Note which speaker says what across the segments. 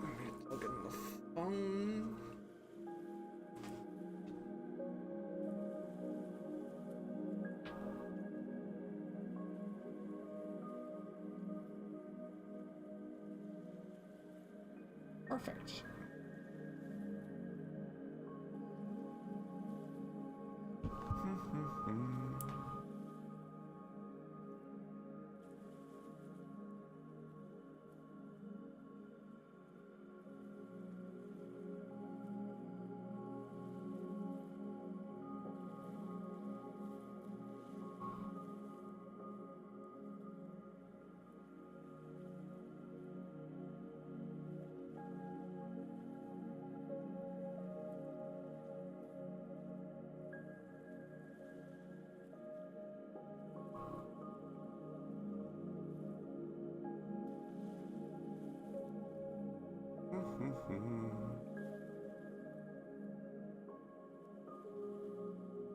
Speaker 1: Alright, look at the phone. Perfect.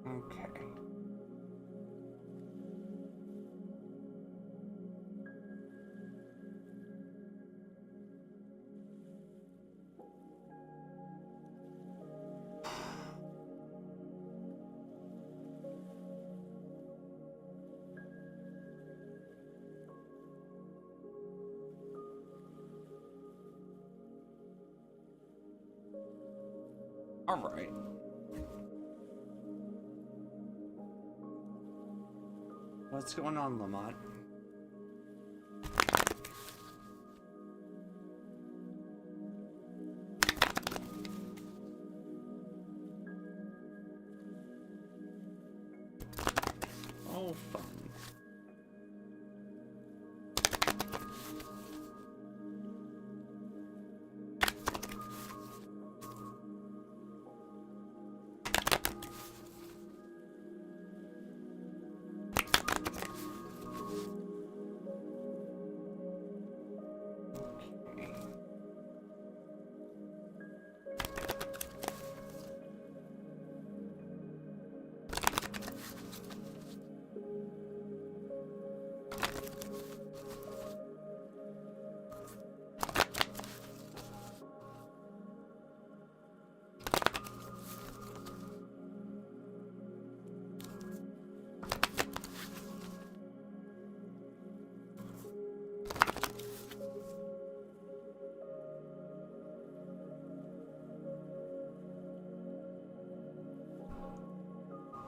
Speaker 1: Okay. All right. What's going on, Lamont? Oh, fun.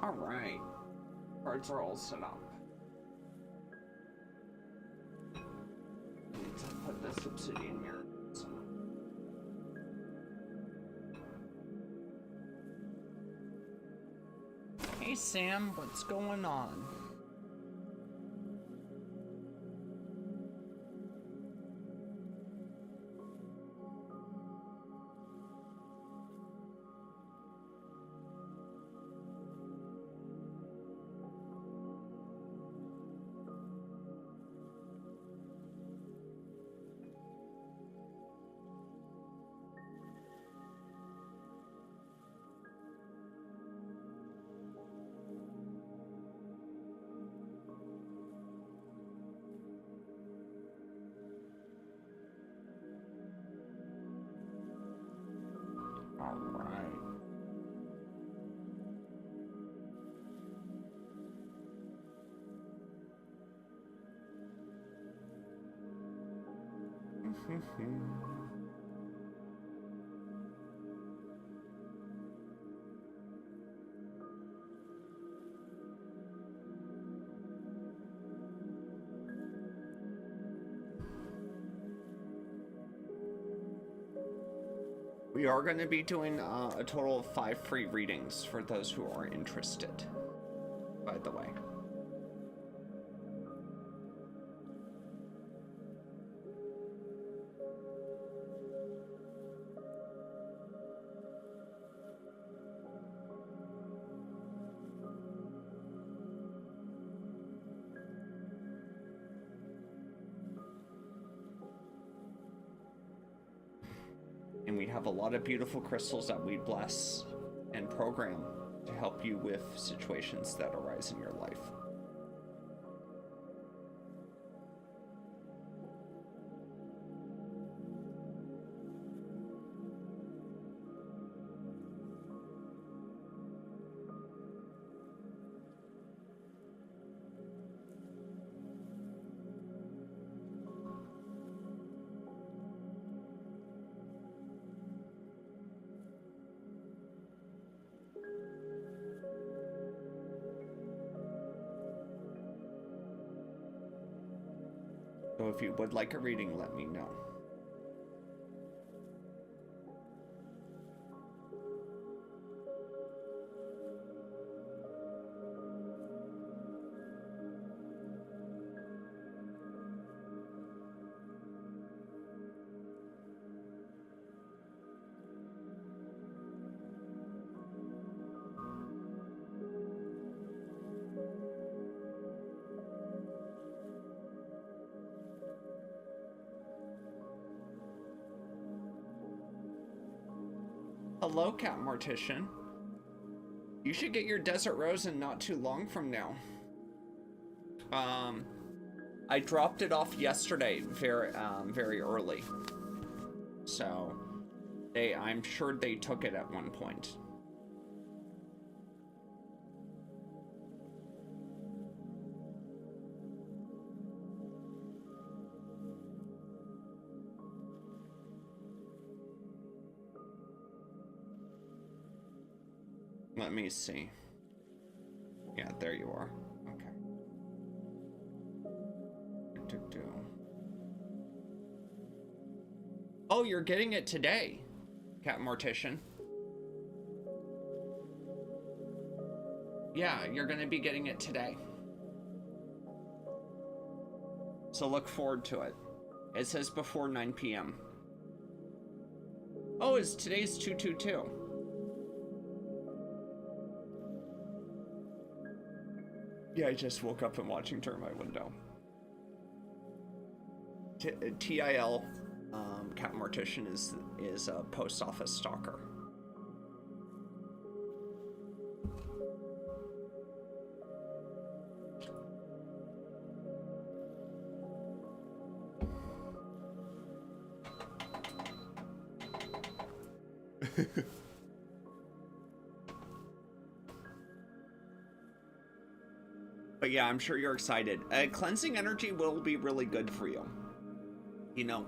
Speaker 1: All right. Cards are all set up. I need to put this obsidian mirror. Hey Sam, what's going on? All right. We are going to be doing a total of 5 free readings for those who are interested, by the way. And we have a lot of beautiful crystals that we bless and program to help you with situations that arise in your life. So if you would like a reading, let me know. Hello, Cat Mortician. You should get your Desert Rose in not too long from now. I dropped it off yesterday, very early. So, I'm sure they took it at one point. Let me see. Yeah, there you are. Okay. Oh, you're getting it today, Cat Mortician. Yeah, you're gonna be getting it today. So look forward to it. It says before 9 p.m. Oh, today's 2/2/2. Yeah, I just woke up and watching through my window. TIL, Cat Mortician is a post office stalker. But yeah, I'm sure you're excited. Cleansing energy will be really good for you. You know,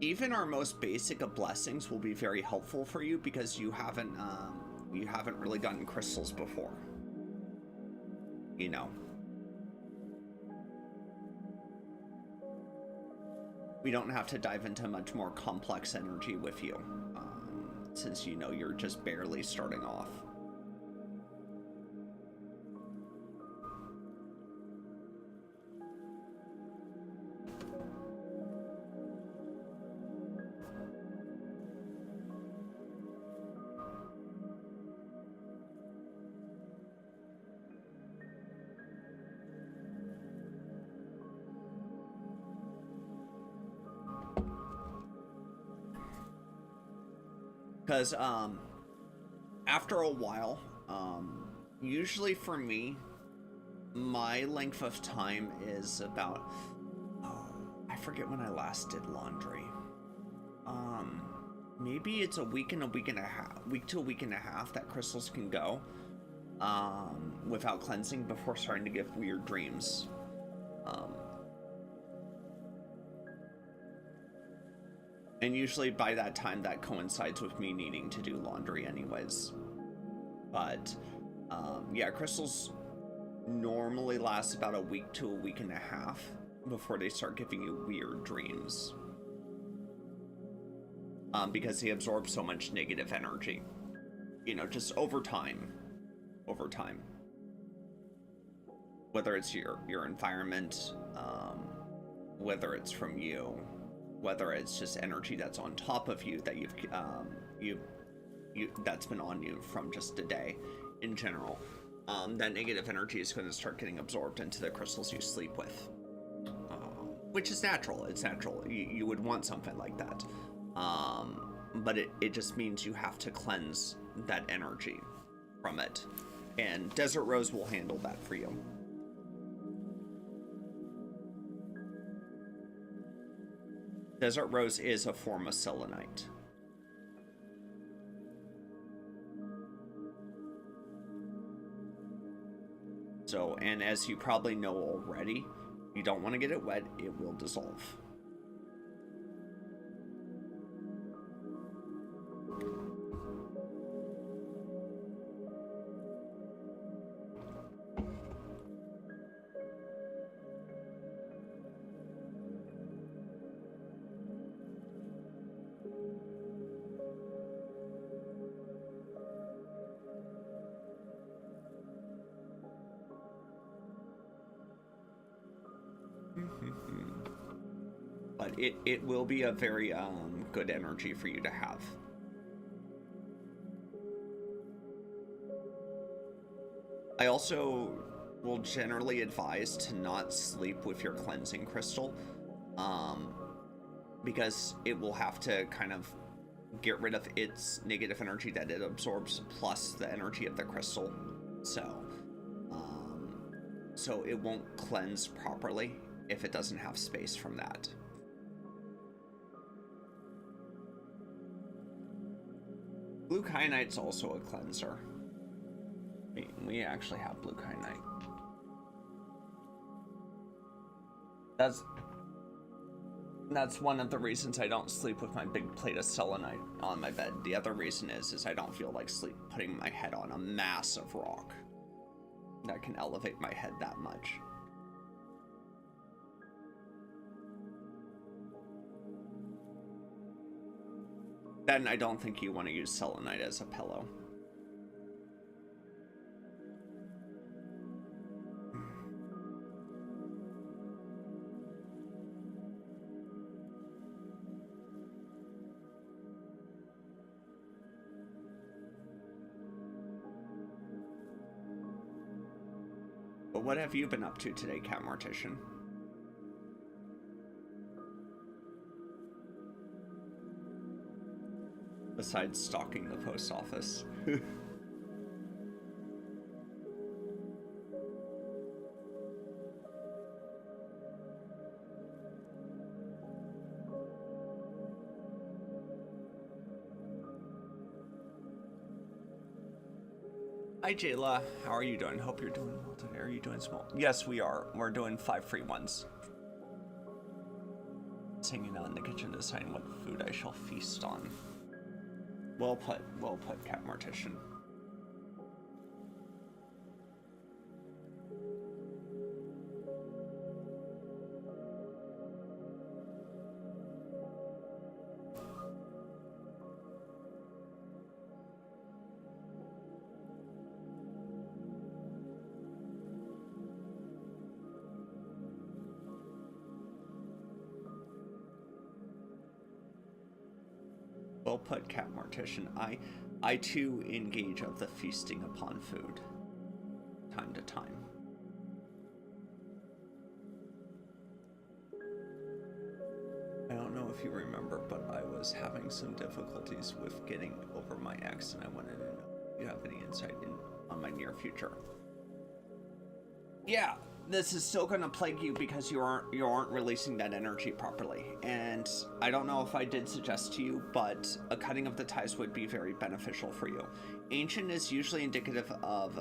Speaker 1: even our most basic of blessings will be very helpful for you because you haven't really gotten crystals before. You know. We don't have to dive into much more complex energy with you, since you know you're just barely starting off. Because after a while, usually for me, my length of time is about, I forget when I last did laundry. Maybe it's a week to a week and a half that crystals can go without cleansing before starting to give weird dreams. And usually by that time that coincides with me needing to do laundry anyways. But yeah, crystals normally last about a week to a week and a half before they start giving you weird dreams. Because they absorb so much negative energy. You know, just over time. Whether it's your environment, whether it's from you, whether it's just energy that's on top of you that that's been on you from just a day in general, that negative energy is going to start getting absorbed into the crystals you sleep with, which is natural. It's natural. You would want something like that, but it just means you have to cleanse that energy from it, and Desert Rose will handle that for you. Desert Rose is a form of selenite. So, and as you probably know already, you don't want to get it wet, it will dissolve. But it will be a very good energy for you to have. I also will generally advise to not sleep with your cleansing crystal, because it will have to kind of get rid of its negative energy that it absorbs plus the energy of the crystal. So it won't cleanse properly if it doesn't have space from that. Blue kyanite's also a cleanser. We actually have blue kyanite. That's one of the reasons I don't sleep with my big plate of selenite on my bed. The other reason is I don't feel like putting my head on a massive rock that can elevate my head that much. Then I don't think you want to use selenite as a pillow. But what have you been up to today, Cat Mortician? Besides stalking the post office. Hi Jayla, how are you doing? Hope you're doing well today. Are you doing small? Yes, we are. We're doing 5 free ones. Hanging out in the kitchen deciding what food I shall feast on. Well put, Cat Mortician. Well put, Cat Mortician. I too engage of the feasting upon food, time to time. I don't know if you remember, but I was having some difficulties with getting over my ex, and I wanted to know if you have any insight on my near future. Yeah, this is still going to plague you because you aren't releasing that energy properly. And I don't know if I did suggest to you, but a cutting of the ties would be very beneficial for you. Ancient is usually indicative of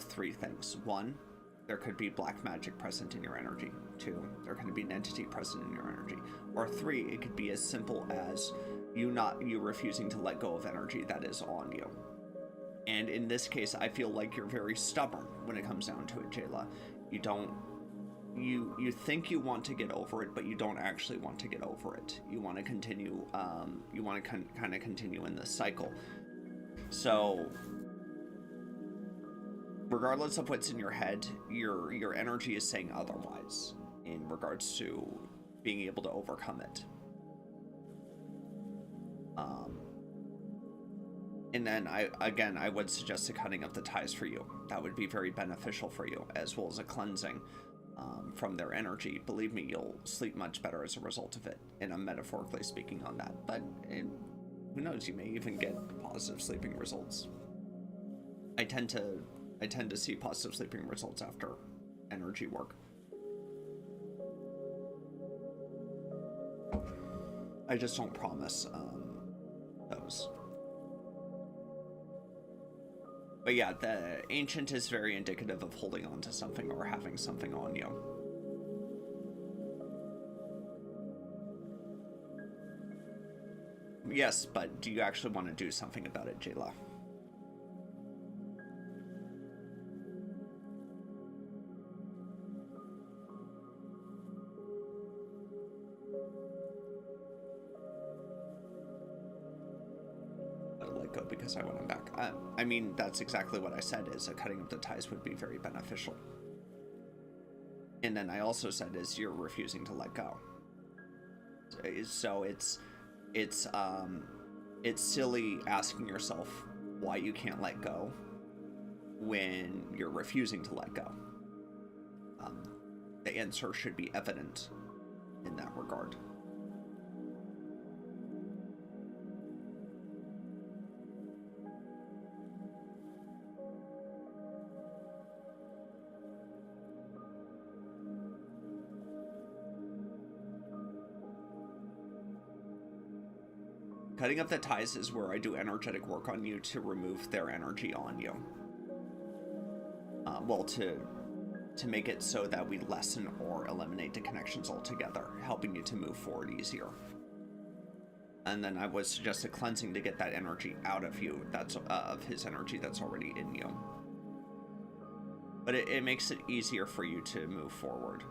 Speaker 1: 3 things. 1, there could be black magic present in your energy. 2, there could be an entity present in your energy. Or 3, it could be as simple as you refusing to let go of energy that is on you. And in this case, I feel like you're very stubborn when it comes down to it, Jayla. You think you want to get over it, but you don't actually want to get over it. You want to continue, kind of continue in this cycle. So, regardless of what's in your head, your energy is saying otherwise in regards to being able to overcome it. And then I would suggest a cutting of the ties for you. That would be very beneficial for you, as well as a cleansing from their energy. Believe me, you'll sleep much better as a result of it. And I'm metaphorically speaking on that. But who knows? You may even get positive sleeping results. I tend to see positive sleeping results after energy work. I just don't promise those. But yeah, the ancient is very indicative of holding on to something or having something on you. Yes, but do you actually want to do something about it, Jayla? Go because I want him back. I mean, that's exactly what I said, is a cutting of the ties would be very beneficial. And then I also said is you're refusing to let go. So it's silly asking yourself why you can't let go when you're refusing to let go. The answer should be evident in that regard. Cutting up the ties is where I do energetic work on you to remove their energy on you. Well, to make it so that we lessen or eliminate the connections altogether, helping you to move forward easier. And then I would suggest a cleansing to get that energy out of you, that's of his energy that's already in you. But it makes it easier for you to move forward.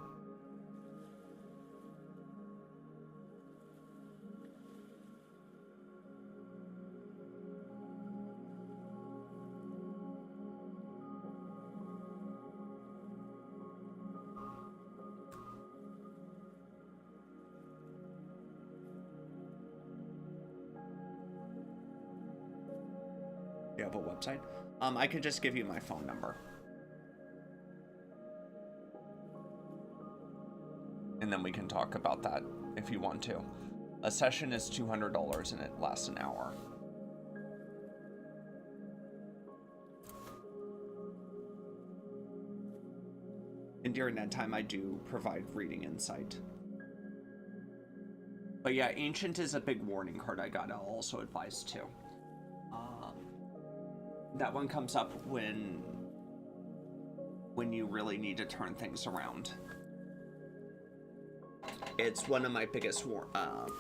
Speaker 1: You have a website? I could just give you my phone number. And then we can talk about that if you want to. A session is $200 and it lasts an hour. And during that time, I do provide reading insight. But yeah, Ancient is a big warning card I gotta also advise too. That one comes up when you really need to turn things around. It's one of my biggest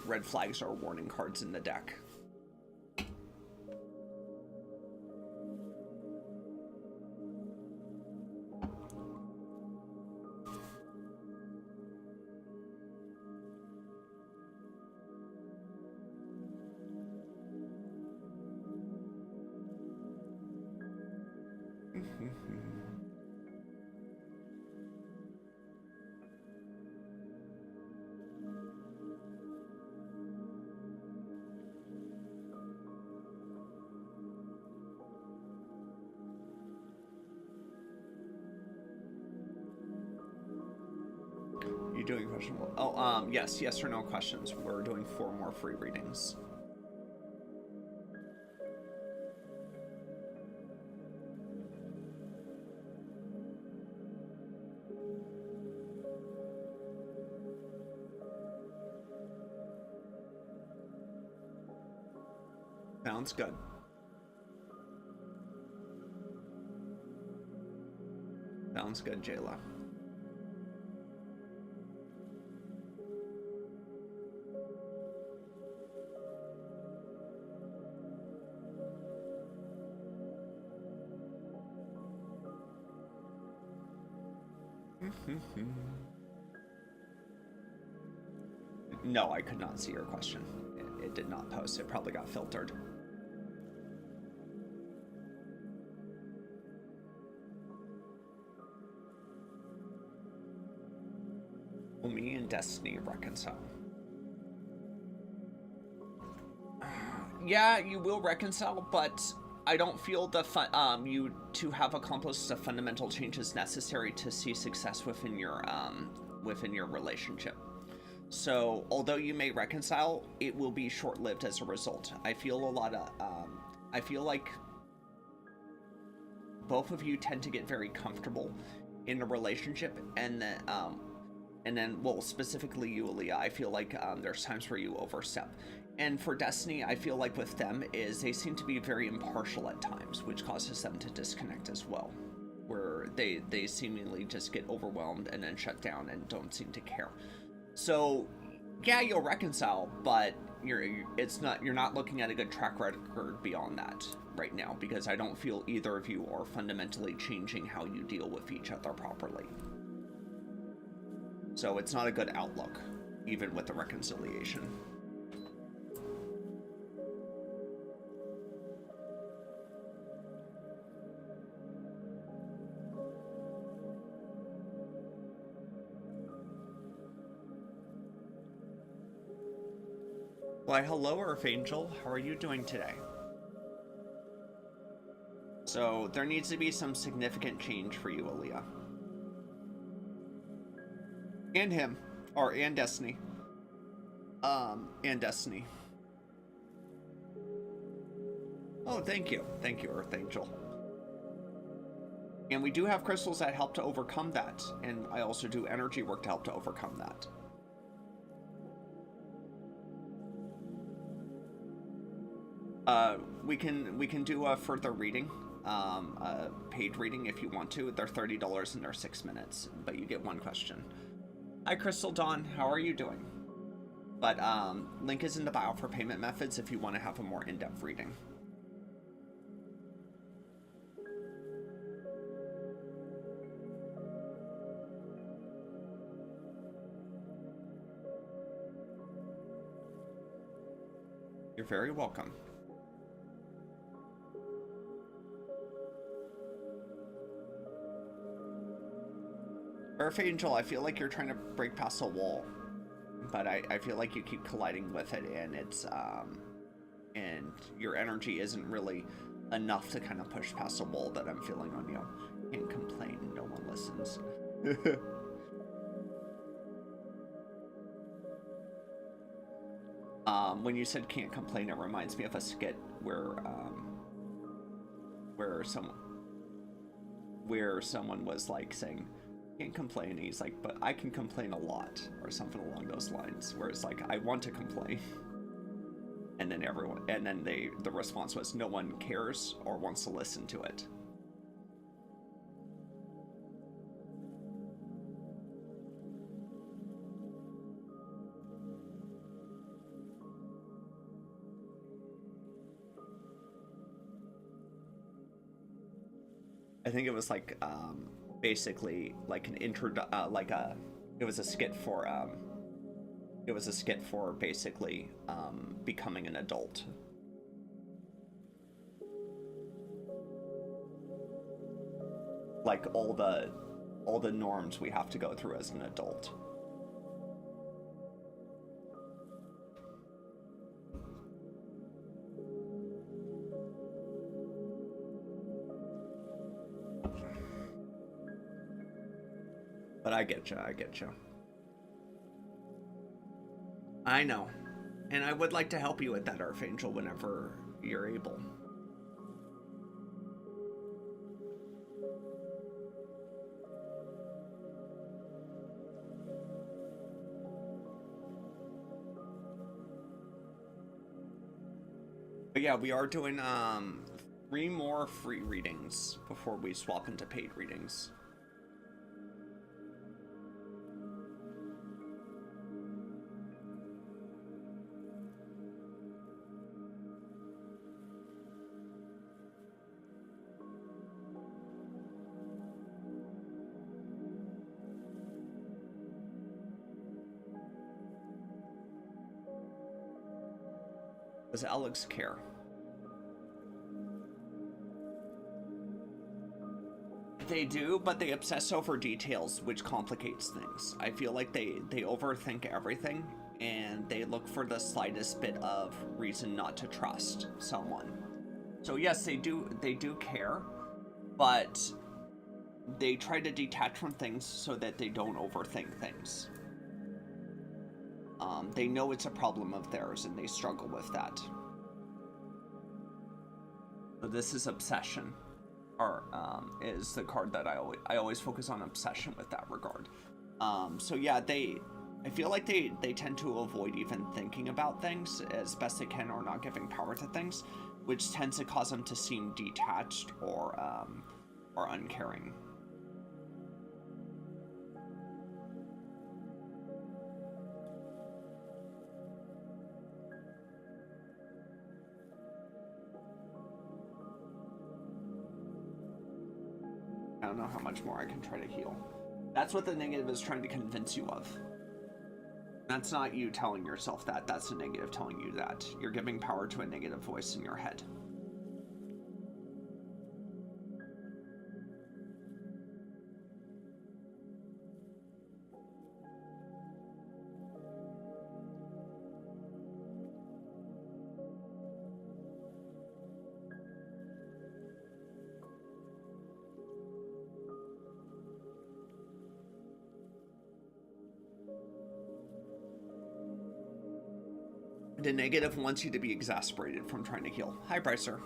Speaker 1: red flags or warning cards in the deck. You doing questionable? Oh, yes or no questions. We're doing 4 more free readings. Sounds good. Sounds good, Jayla. No, I could not see your question. It did not post. It probably got filtered. Will me and Destiny reconcile? Yeah, you will reconcile, but I don't feel you to have accomplished the fundamental changes necessary to see success within your relationship. So, although you may reconcile, it will be short-lived as a result. I feel I feel like both of you tend to get very comfortable in a relationship, and then, well, specifically you, Aaliyah, I feel like there's times where you overstep. And for Destiny, I feel like with them is they seem to be very impartial at times, which causes them to disconnect as well, where they seemingly just get overwhelmed and then shut down and don't seem to care. So, yeah, you'll reconcile, but you're not looking at a good track record beyond that right now, because I don't feel either of you are fundamentally changing how you deal with each other properly. So it's not a good outlook, even with the reconciliation. Why, hello, Earth Angel. How are you doing today? So, there needs to be some significant change for you, Aaliyah. And him. And Destiny. And Destiny. Oh, thank you. Thank you, Earth Angel. And we do have crystals that help to overcome that. And I also do energy work to help to overcome that. We can do a further reading, a paid reading if you want to. They're $30 and they're 6 minutes, but you get one question. Hi, Crystal Dawn. How are you doing? But link is in the bio for payment methods if you want to have a more in-depth reading. You're very welcome. Earth Angel, I feel like you're trying to break past a wall, but I feel like you keep colliding with it, and it's and your energy isn't really enough to kind of push past a wall that I'm feeling on you. Can't complain, no one listens. When you said can't complain, it reminds me of a skit where someone was like saying, can't complain, and he's like, but I can complain a lot, or something along those lines, where it's like, I want to complain. And then the response was, no one cares or wants to listen to it. I think it was like basically like an it was a skit for basically becoming an adult. Like all the norms we have to go through as an adult. But I get you. I know. And I would like to help you with that, Earth Angel, whenever you're able. But yeah, we are doing 3 more free readings before we swap into paid readings. Does Alex care? They do, but they obsess over details, which complicates things. I feel like they overthink everything, and they look for the slightest bit of reason not to trust someone. So yes, they do care, but they try to detach from things so that they don't overthink things. They know it's a problem of theirs, and they struggle with that. So this is obsession, or is the card that I always focus on obsession with that regard. So yeah, I feel like they tend to avoid even thinking about things as best they can, or not giving power to things, which tends to cause them to seem detached or uncaring. I don't know how much more I can try to heal. That's what the negative is trying to convince you of. That's not you telling yourself that. That's the negative telling you that. You're giving power to a negative voice in your head. The negative wants you to be exasperated from trying to heal. Hi, Brycer.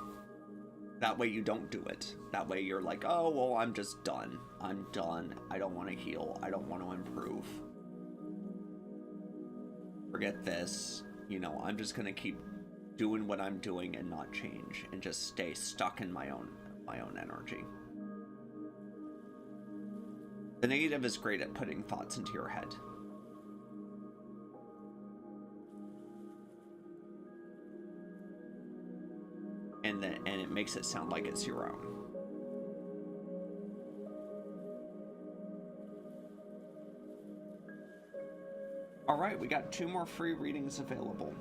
Speaker 1: That way you don't do it. That way you're like, oh, well, I'm just done. I'm done. I don't want to heal. I don't want to improve. Forget this. You know, I'm just going to keep doing what I'm doing and not change and just stay stuck in my own energy. The negative is great at putting thoughts into your head. And it makes it sound like it's your own. All right, we got 2 more free readings available.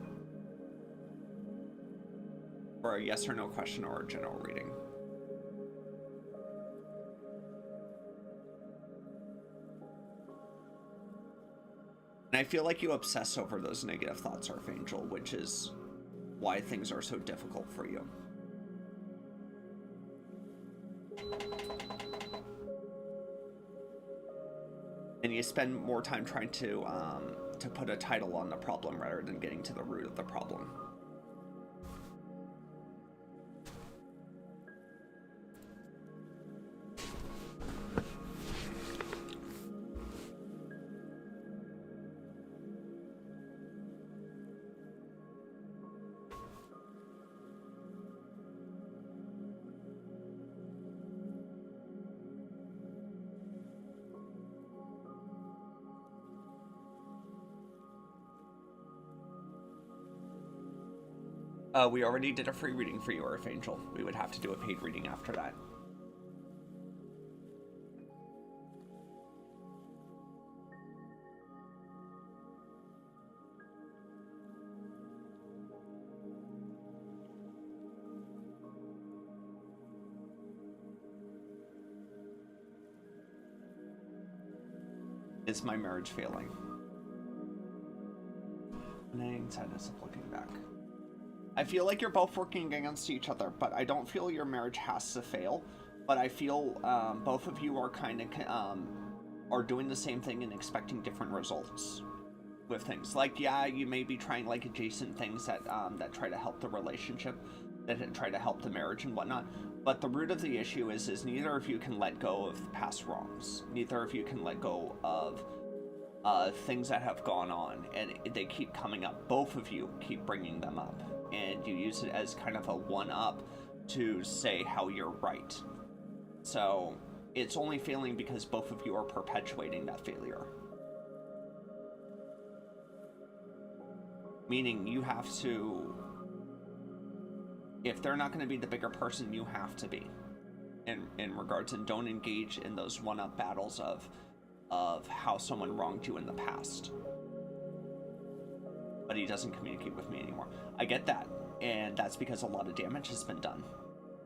Speaker 1: For a yes or no question or a general reading. And I feel like you obsess over those negative thoughts, Archangel, which is why things are so difficult for you. And you spend more time trying to put a title on the problem rather than getting to the root of the problem. We already did a free reading for you, Archangel. We would have to do a paid reading after that. Is my marriage failing? Sadness of looking back. I feel like you're both working against each other, but I don't feel your marriage has to fail. But I feel both of you are kind of are doing the same thing and expecting different results with things. Like, yeah, you may be trying like adjacent things that that try to help the relationship, that try to help the marriage and whatnot. But the root of the issue is neither of you can let go of past wrongs. Neither of you can let go of things that have gone on, and they keep coming up. Both of you keep bringing them up. And you use it as kind of a one-up to say how you're right. So it's only failing because both of you are perpetuating that failure. Meaning you have to, if they're not going to be the bigger person, you have to be. In regards, and don't engage in those one-up battles of how someone wronged you in the past. But he doesn't communicate with me anymore. I get that, and that's because a lot of damage has been done,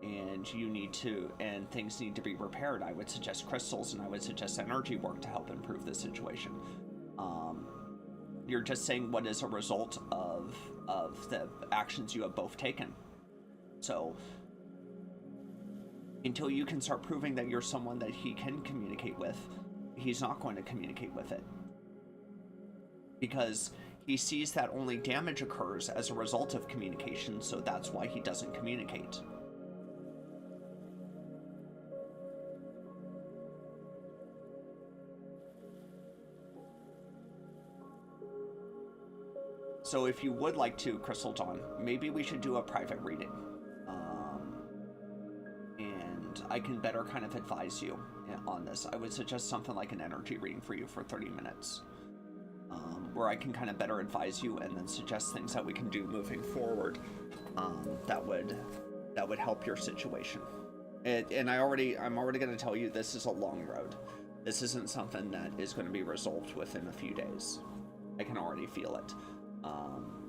Speaker 1: and you need to, and things need to be repaired. I would suggest crystals, and I would suggest energy work to help improve the situation. You're just saying what is a result of the actions you have both taken. So until you can start proving that you're someone that he can communicate with, he's not going to communicate with it, because he sees that only damage occurs as a result of communication, so that's why he doesn't communicate. So if you would like to, Crystal Dawn, maybe we should do a private reading. And I can better kind of advise you on this. I would suggest something like an energy reading for you for 30 minutes. Where I can kind of better advise you and then suggest things that we can do moving forward that would help your situation. And I'm already going to tell you, this is a long road. This isn't something that is going to be resolved within a few days. I can already feel it.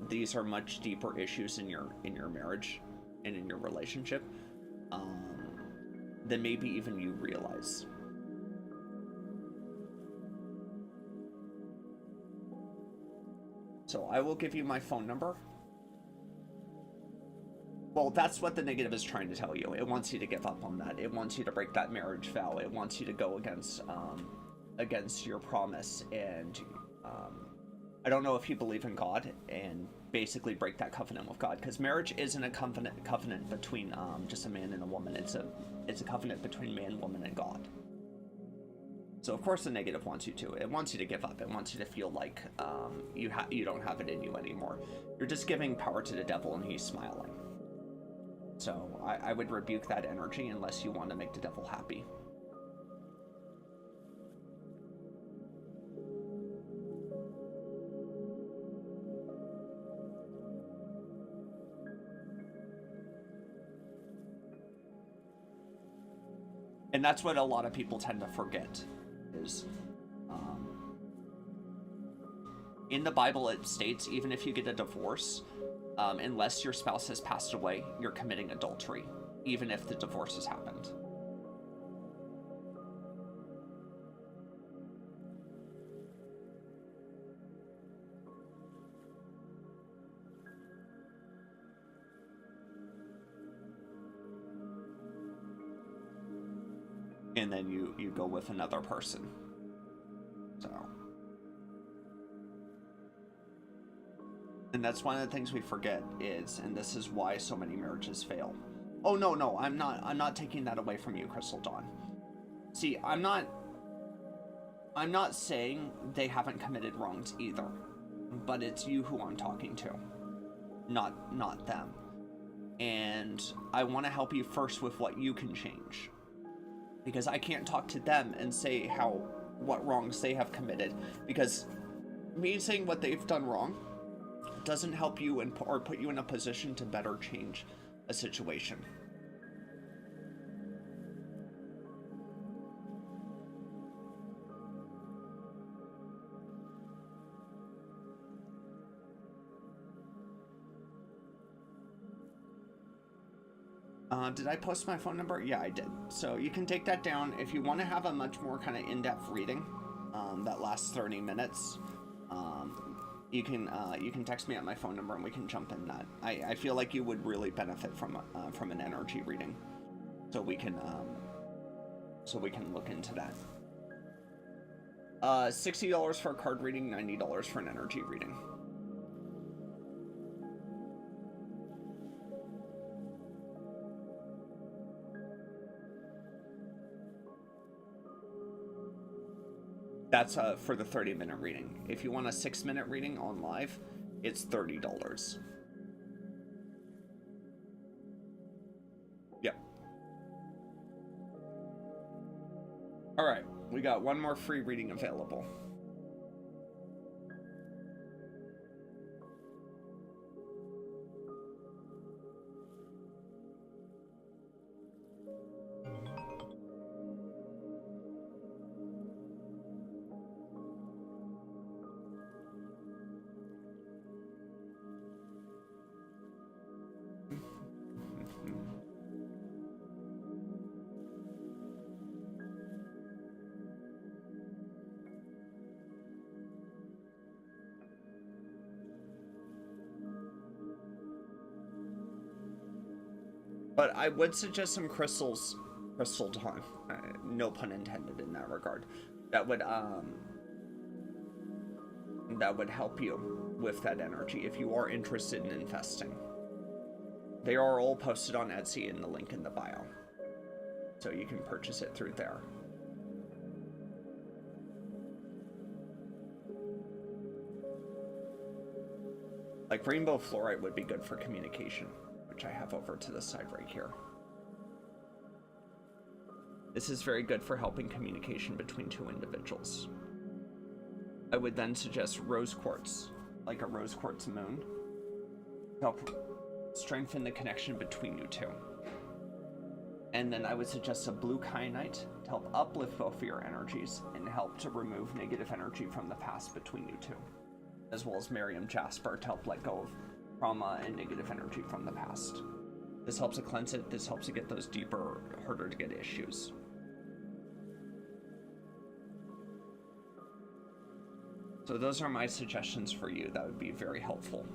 Speaker 1: These are much deeper issues in your marriage and in your relationship than maybe even you realize. So I will give you my phone number. Well, that's what the negative is trying to tell you. It wants you to give up on that. It wants you to break that marriage vow. It wants you to go against your promise. And I don't know if you believe in God, and basically break that covenant with God, because marriage isn't a covenant between just a man and a woman. It's a covenant between man, woman, and God. So of course the negative wants you to. It wants you to give up. It wants you to feel like you don't have it in you anymore. You're just giving power to the devil, and he's smiling. So I would rebuke that energy unless you want to make the devil happy. And that's what a lot of people tend to forget is in the Bible it states even if you get a divorce, unless your spouse has passed away, you're committing adultery, even if the divorce has happened. And then you go with another person. So. And that's one of the things we forget is, and this is why so many marriages fail. Oh, no, I'm not taking that away from you, Crystal Dawn. See, I'm not saying they haven't committed wrongs either, but it's you who I'm talking to, not them. And I want to help you first with what you can change, because I can't talk to them and say what wrongs they have committed, because me saying what they've done wrong doesn't help you or put you in a position to better change a situation. Did I post my phone number? Yeah, I did. So you can take that down if you want to have a much more kind of in-depth reading that lasts 30 minutes. You can text me at my phone number and we can jump in that. I feel like you would really benefit from an energy reading, so we can look into that. $60 for a card reading, $90 for an energy reading. That's for the 30-minute reading. If you want a 6-minute reading on live, it's $30. Yep. All right, we got one more free reading available. But I would suggest some crystal dawn, no pun intended in that regard, that would help you with that energy if you are interested in investing. They are all posted on Etsy in the link in the bio, so you can purchase it through there. Like rainbow fluorite would be good for communication, which I have over to the side right here. This is very good for helping communication between two individuals. I would then suggest rose quartz, like a rose quartz moon, to help strengthen the connection between you two. And then I would suggest a blue kyanite to help uplift both of your energies and help to remove negative energy from the past between you two, as well as Miriam Jasper to help let go of trauma and negative energy from the past. This helps to cleanse it. This helps to get those deeper, harder to get issues. So those are my suggestions for you. That would be very helpful.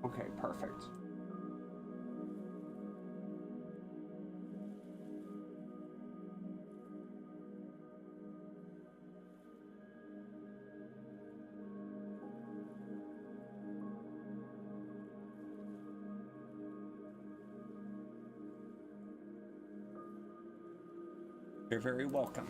Speaker 1: Okay, perfect. You're very welcome.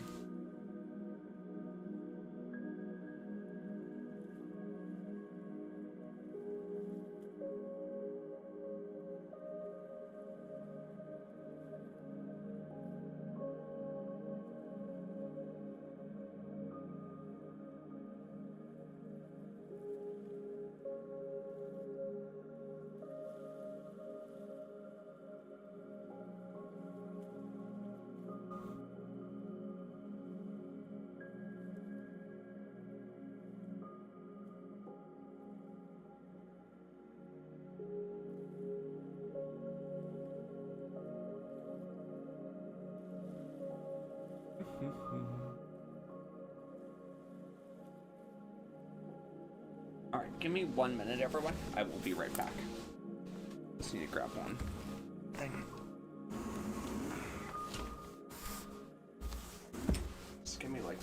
Speaker 1: All right, give me 1 minute, everyone. I will be right back. Just need to grab one thing. Just give me like...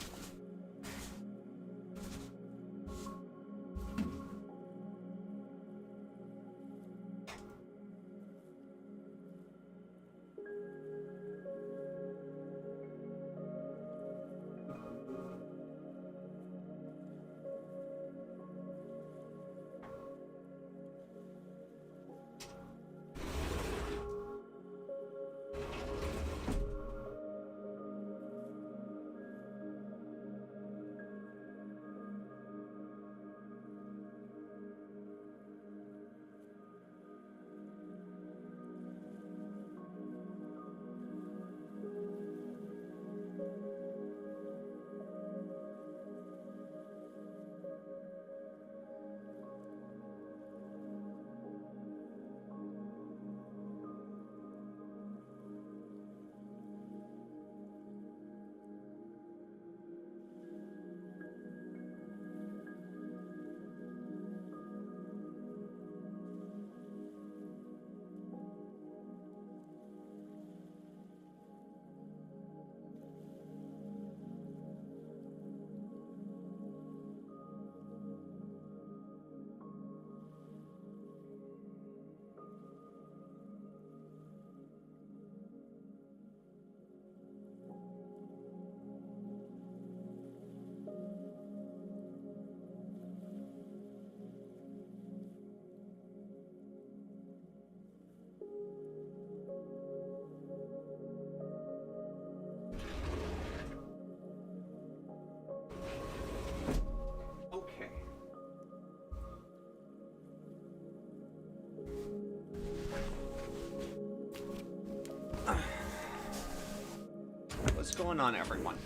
Speaker 1: What's going on, everyone?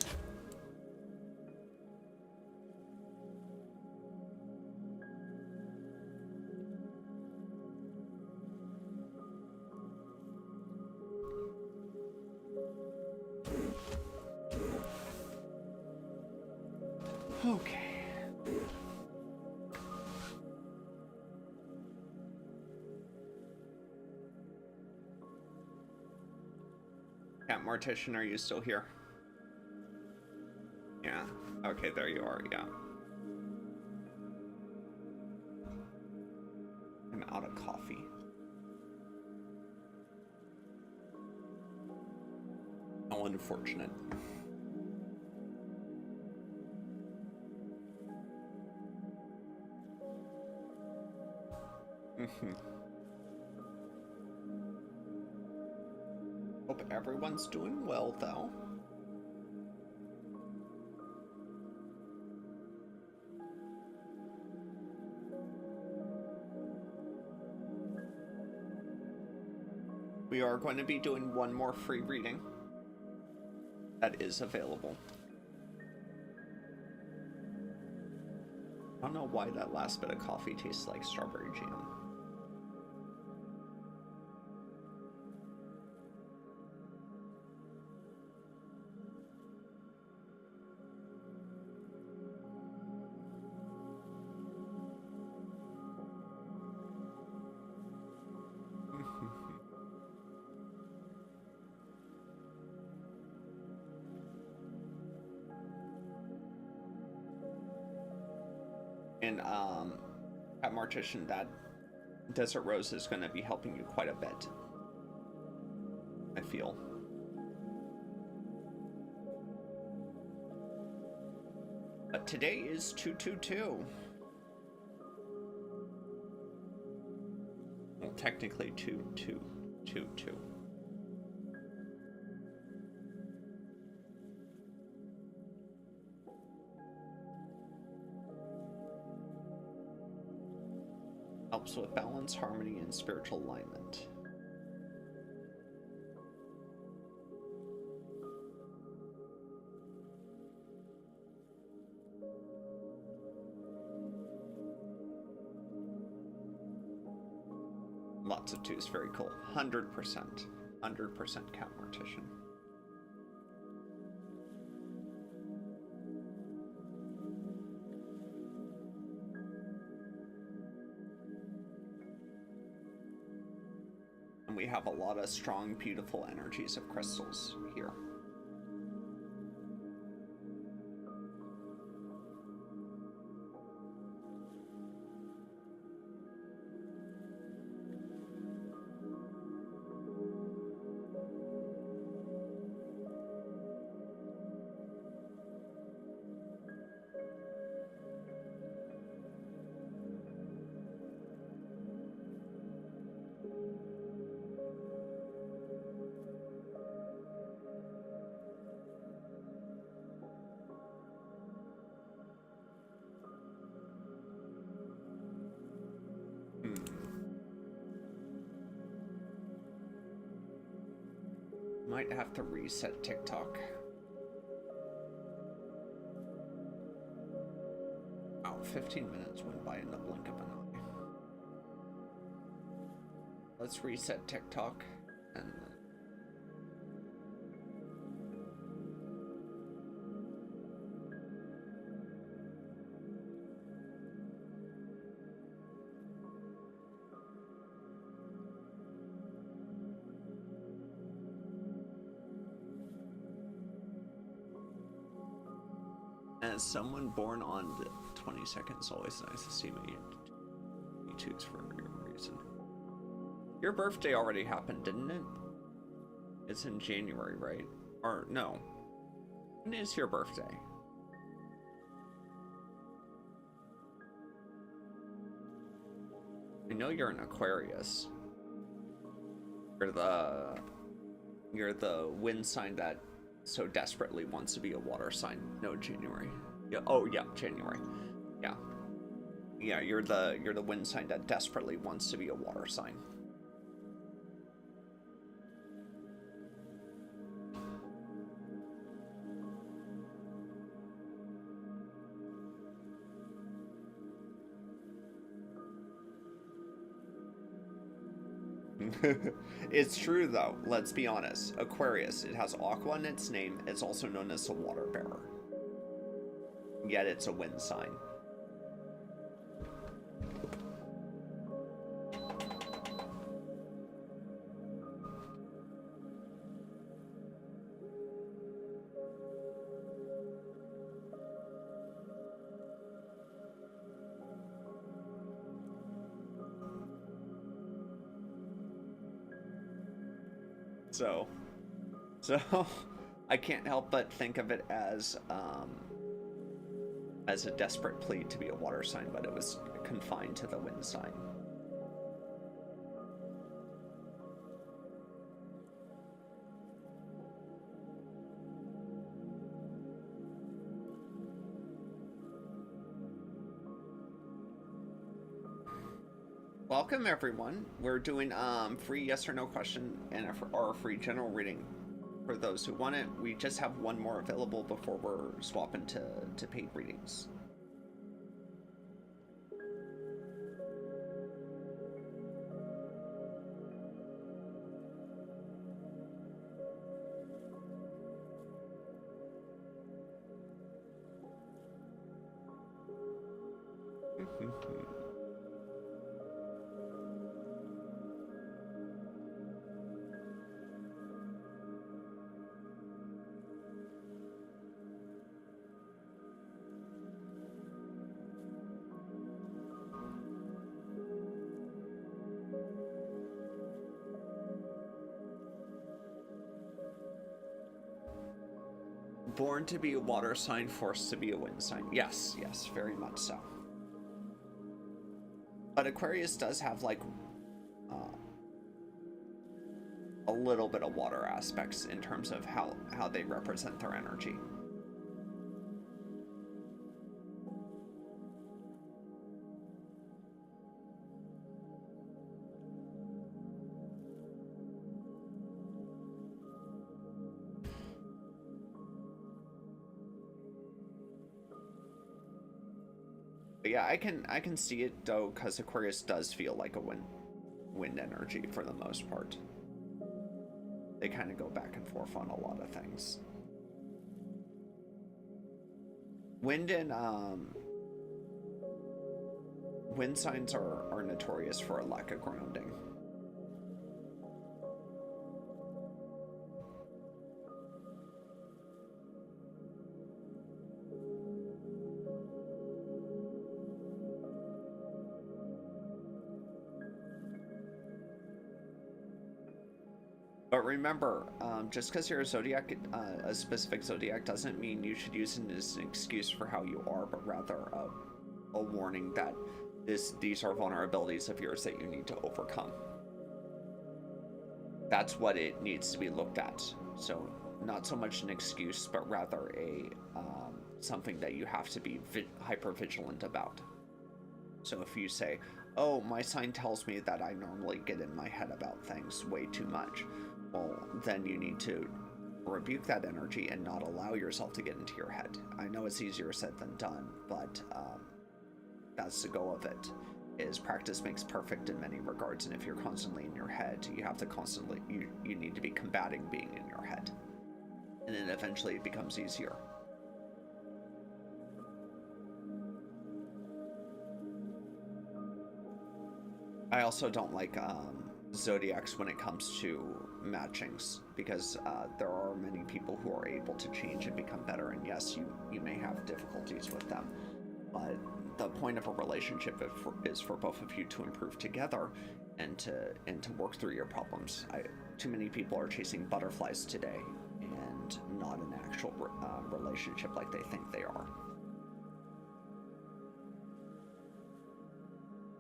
Speaker 1: Okay. Cat Mortician, are you still here? Yeah. Okay, there you are, yeah. I'm out of coffee. How unfortunate. Hope everyone's doing well, though. We are going to be doing one more free reading that is available. I don't know why that last bit of coffee tastes like strawberry jam. And at Mortician, that Desert Rose is going to be helping you quite a bit, I feel. But today is 222. Well, technically 2222. Helps with balance, harmony, and spiritual alignment. Lots of twos, very cool. 100%. 100% Cat Mortician. And we have a lot of strong, beautiful energies of crystals here. Might have to reset TikTok. Oh, 15 minutes went by in the blink of an eye. Let's reset TikTok and as someone born on the 22nd, it's always nice to see me twos for a reason. Your birthday already happened, didn't it? It's in January, right? Or no. When is your birthday? I know you're an Aquarius. You're the wind sign that so desperately wants to be a water sign. No, January. Yeah. Oh, yeah, January. Yeah. Yeah, you're the wind sign that desperately wants to be a water sign. It's true though, let's be honest. Aquarius, it has aqua in its name. It's also known as a water bearer. Yet it's a wind sign. So I can't help but think of it as a desperate plea to be a water sign, but it was confined to the wind sign. Welcome everyone. We're doing free yes or no question and or a free general reading for those who want it. We just have one more available before we're swapping to paid readings. Born to be a water sign, forced to be a wind sign. Yes, yes, very much so. But Aquarius does have like a little bit of water aspects in terms of how they represent their energy. But yeah, I can see it though, because Aquarius does feel like a wind energy for the most part. They kind of go back and forth on a lot of things. Wind and wind signs are notorious for a lack of grounding. But remember, just because you're a zodiac, a specific zodiac, doesn't mean you should use it as an excuse for how you are, but rather a warning that these are vulnerabilities of yours that you need to overcome. That's what it needs to be looked at. So not so much an excuse, but rather a something that you have to be hyper vigilant about. So if you say, "Oh, my sign tells me that I normally get in my head about things way too much," well, then you need to rebuke that energy and not allow yourself to get into your head. I know it's easier said than done, but that's the goal of it. Is practice makes perfect in many regards, and if you're constantly in your head, you have to constantly you need to be combating being in your head, and then eventually it becomes easier. I also don't like zodiacs when it comes to matchings, because there are many people who are able to change and become better, and yes, you may have difficulties with them, but the point of a relationship is for both of you to improve together and to work through your problems. Too many people are chasing butterflies today and not an actual relationship like they think they are.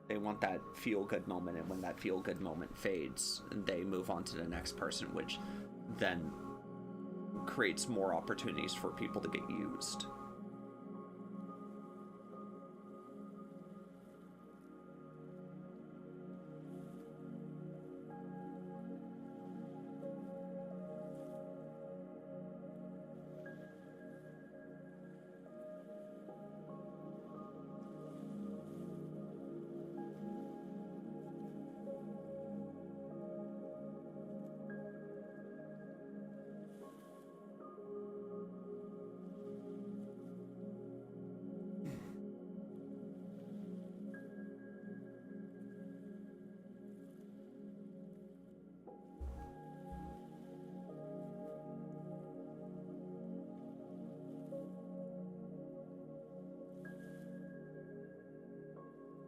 Speaker 1: They want that feel-good moment, and when that feel-good moment fades, they move on to the next person, which then creates more opportunities for people to get used.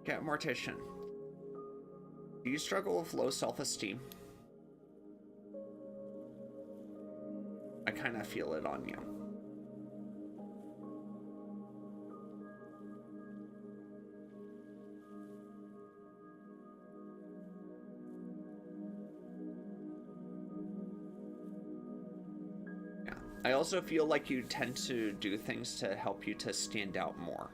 Speaker 1: Cat Mortician, do you struggle with low self-esteem? I kind of feel it on you. Yeah. I also feel like you tend to do things to help you to stand out more.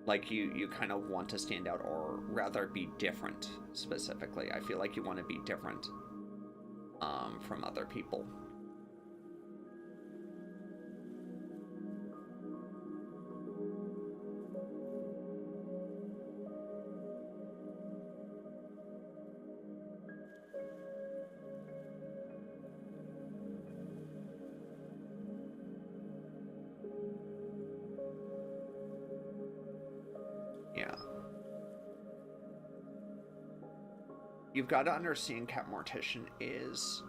Speaker 1: Like you kind of want to stand out, or rather be different. Specifically, I feel like you want to be different from other people. Yeah. You've got to understand, Cat Mortician, is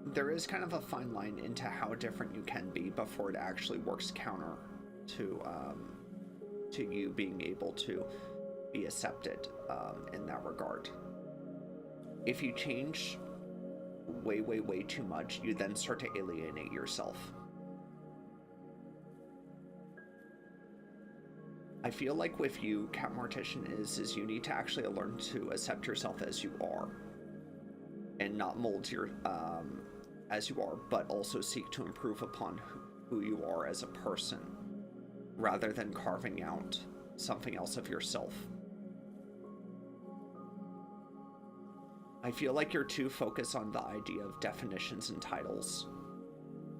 Speaker 1: there is kind of a fine line into how different you can be before it actually works counter to you being able to be accepted in that regard. If you change way, way, way too much, you then start to alienate yourself. I feel like with you, Cat Mortician, is you need to actually learn to accept yourself as you are, and not mold your as you are, but also seek to improve upon who you are as a person, rather than carving out something else of yourself. I feel like you're too focused on the idea of definitions and titles,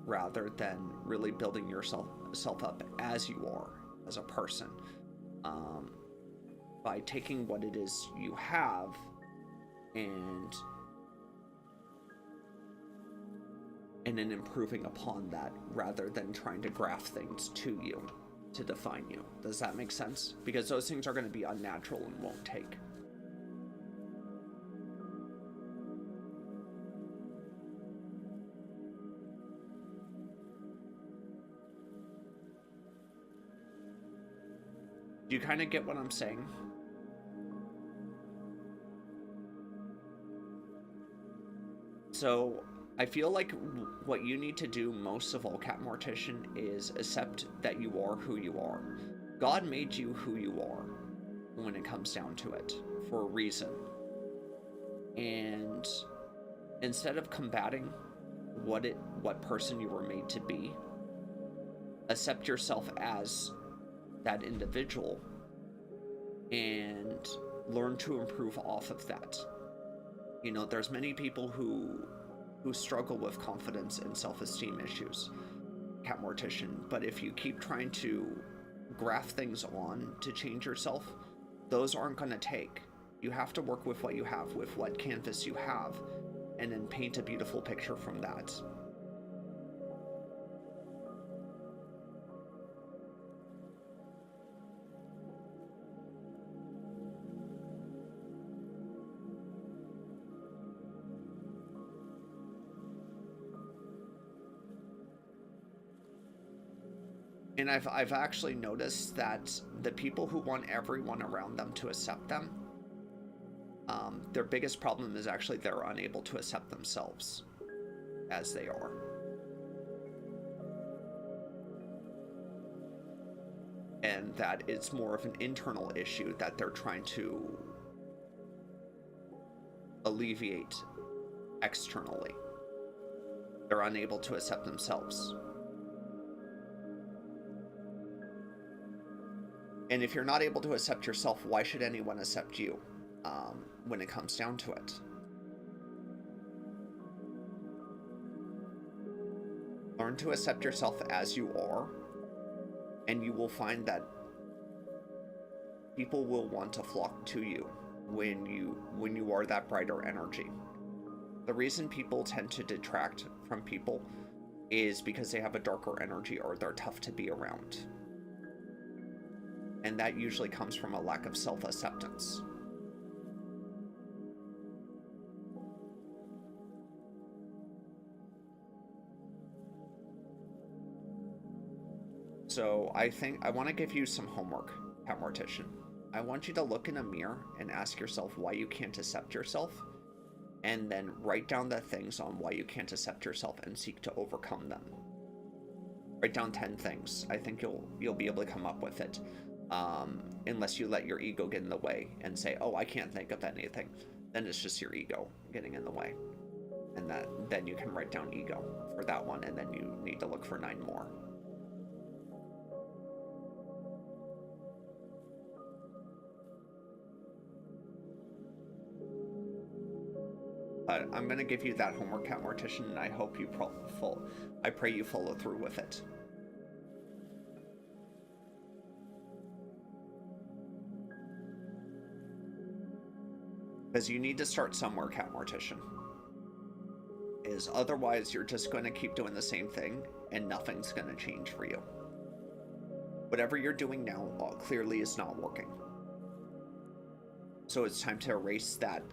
Speaker 1: rather than really building yourself up as you are, as a person. By taking what it is you have and then improving upon that, rather than trying to graft things to you to define you. Does that make sense? Because those things are going to be unnatural and won't take. Do you kind of get what I'm saying? So I feel like what you need to do most of all, Cat Mortician, is accept that you are who you are. God made you who you are when it comes down to it, for a reason. And instead of combating what person you were made to be, accept yourself as that individual and learn to improve off of that. You know, there's many people who struggle with confidence and self-esteem issues, Cat Mortician, but if you keep trying to graft things on to change yourself, those aren't going to take. You have to work with what you have, with what canvas you have, and then paint a beautiful picture from that. And I've actually noticed that the people who want everyone around them to accept them, their biggest problem is actually they're unable to accept themselves as they are. And that it's more of an internal issue that they're trying to alleviate externally. They're unable to accept themselves. And if you're not able to accept yourself, why should anyone accept you when it comes down to it? Learn to accept yourself as you are, and you will find that people will want to flock to you when you are that brighter energy. The reason people tend to detract from people is because they have a darker energy or they're tough to be around. And that usually comes from a lack of self-acceptance. So I want to give you some homework, Cat Mortician. I want you to look in a mirror and ask yourself why you can't accept yourself, and then write down the things on why you can't accept yourself and seek to overcome them. Write down 10 things. I think you'll be able to come up with it. Unless you let your ego get in the way and say, oh, I can't think of anything. Then it's just your ego getting in the way. And then you can write down ego for that one, and then you need to look for 9 more. But I'm going to give you that homework, Cat Mortician, and I hope I pray you follow through with it. Because you need to start somewhere, Cat Mortician. Otherwise you're just going to keep doing the same thing and nothing's going to change for you. Whatever you're doing now clearly is not working. So it's time to erase that,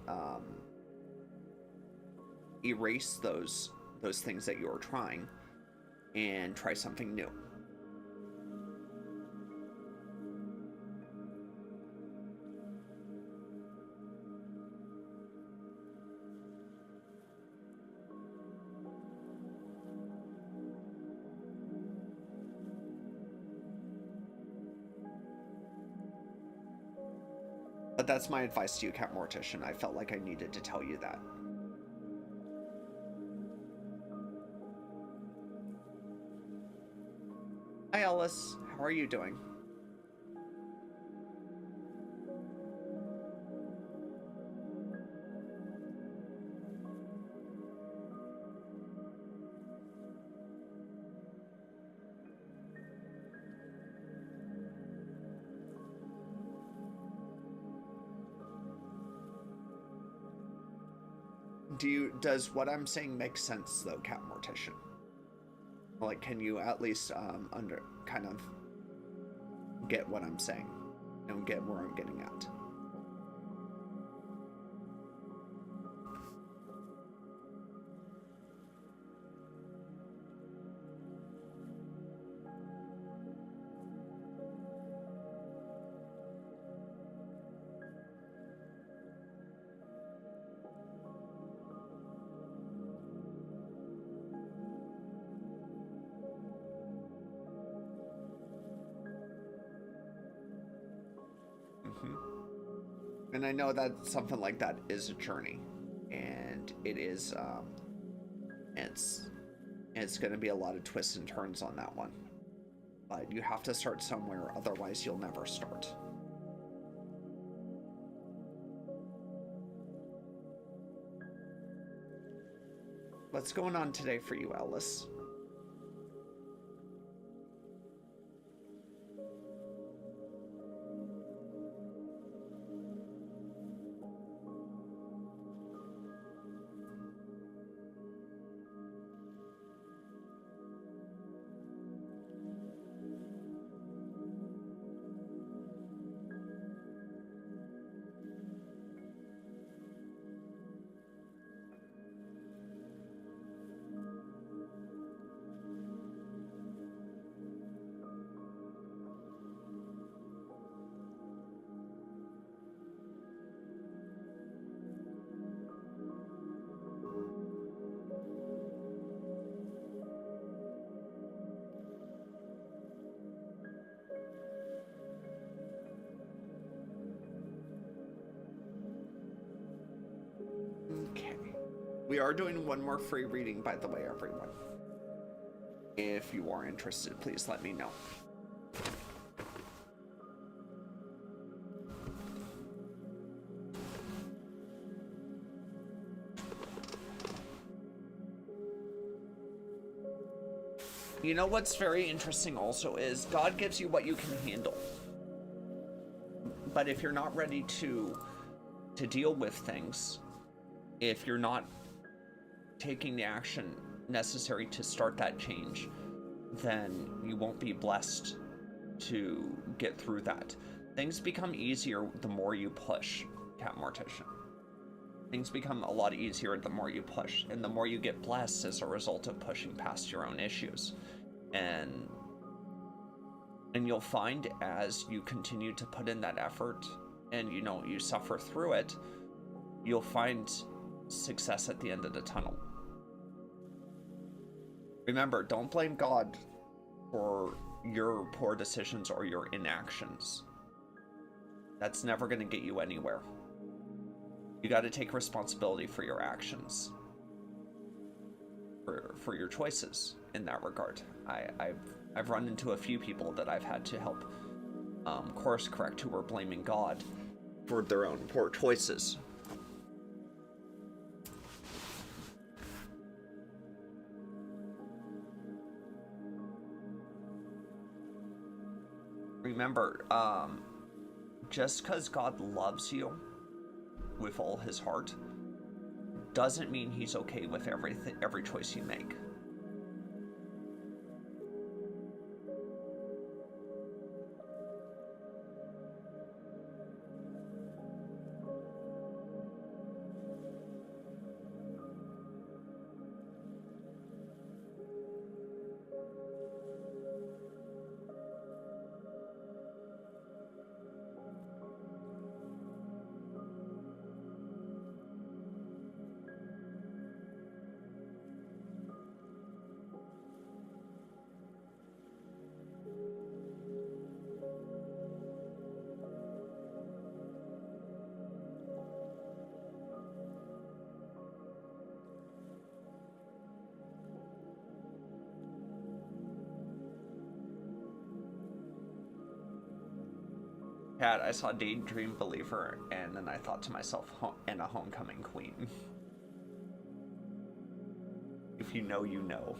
Speaker 1: erase those things that you're trying and try something new. But that's my advice to you, Cat Mortician. I felt like I needed to tell you that. Hi, Ellis. How are you doing? Does what I'm saying make sense though, Cat Mortician? Like, can you at least kind of get what I'm saying and get where I'm getting at? And I know that something like that is a journey, and it is, it's going to be a lot of twists and turns on that one. But you have to start somewhere, otherwise you'll never start. What's going on today for you, Ellis? Okay. We are doing one more free reading, by the way, everyone. If you are interested, please let me know. You know what's very interesting also is God gives you what you can handle. But if you're not ready to deal with things, if you're not taking the action necessary to start that change, then you won't be blessed to get through that. Things become easier the more you push, Cat Mortician. Things become a lot easier the more you push, and the more you get blessed as a result of pushing past your own issues. And you'll find as you continue to put in that effort and you suffer through it, you'll find success at the end of the tunnel. Remember, don't blame God for your poor decisions or your inactions. That's never going to get you anywhere. You got to take responsibility for your actions, for your choices in that regard. I've run into a few people that I've had to help course correct who were blaming God for their own poor choices. Remember, just because God loves you with all his heart doesn't mean he's okay with every choice you make. Cat, I saw Daydream Believer, and then I thought to myself, and a homecoming queen. If you know, you know.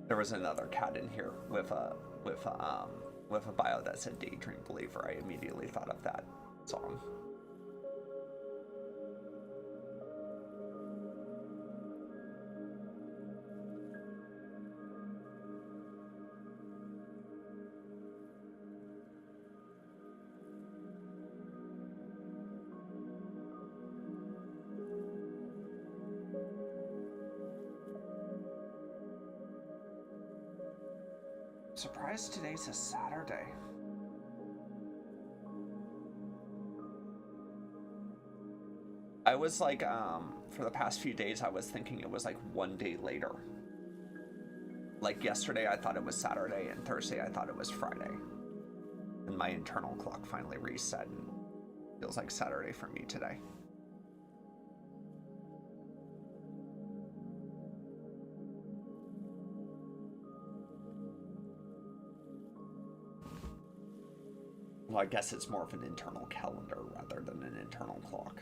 Speaker 1: There was another cat in here with a bio that said Daydream Believer. I immediately thought of that song. Surprised today's a Saturday. I was like, for the past few days, I was thinking it was like one day later. Like yesterday, I thought it was Saturday, and Thursday, I thought it was Friday. And my internal clock finally reset, and feels like Saturday for me today. Well, I guess it's more of an internal calendar rather than an internal clock.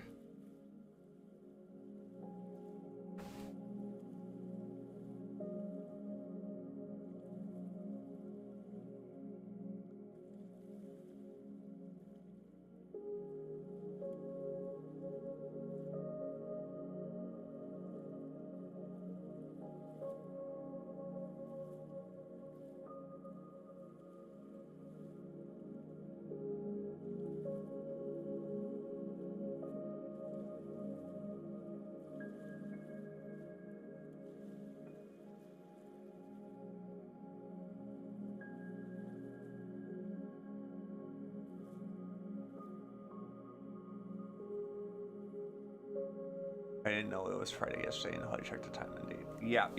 Speaker 1: I didn't know it was Friday yesterday until I checked the time and date. Yep.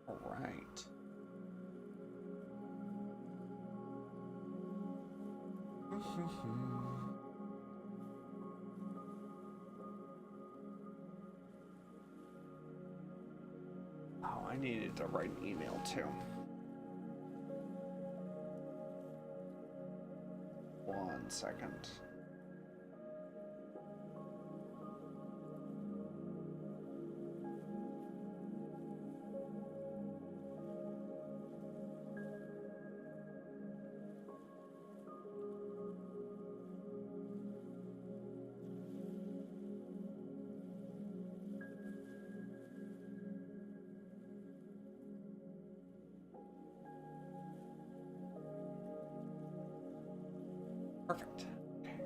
Speaker 1: All right. Oh, I needed to write an email too. One second. Perfect. Okay.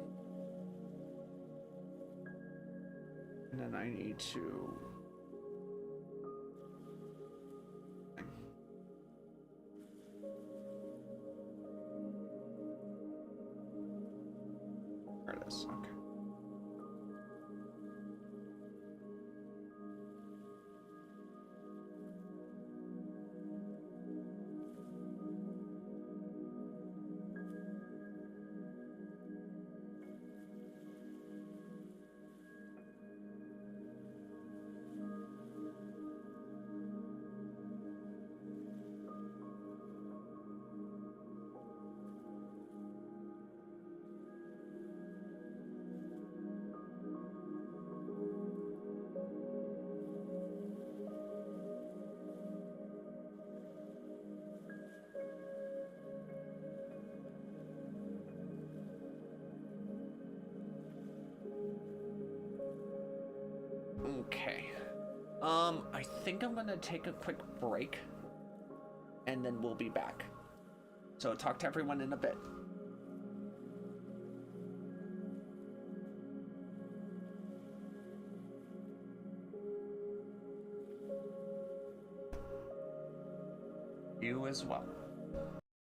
Speaker 1: And then I need to... There it is. Okay. Okay. I think I'm gonna take a quick break, and then we'll be back. So talk to everyone in a bit. You as well.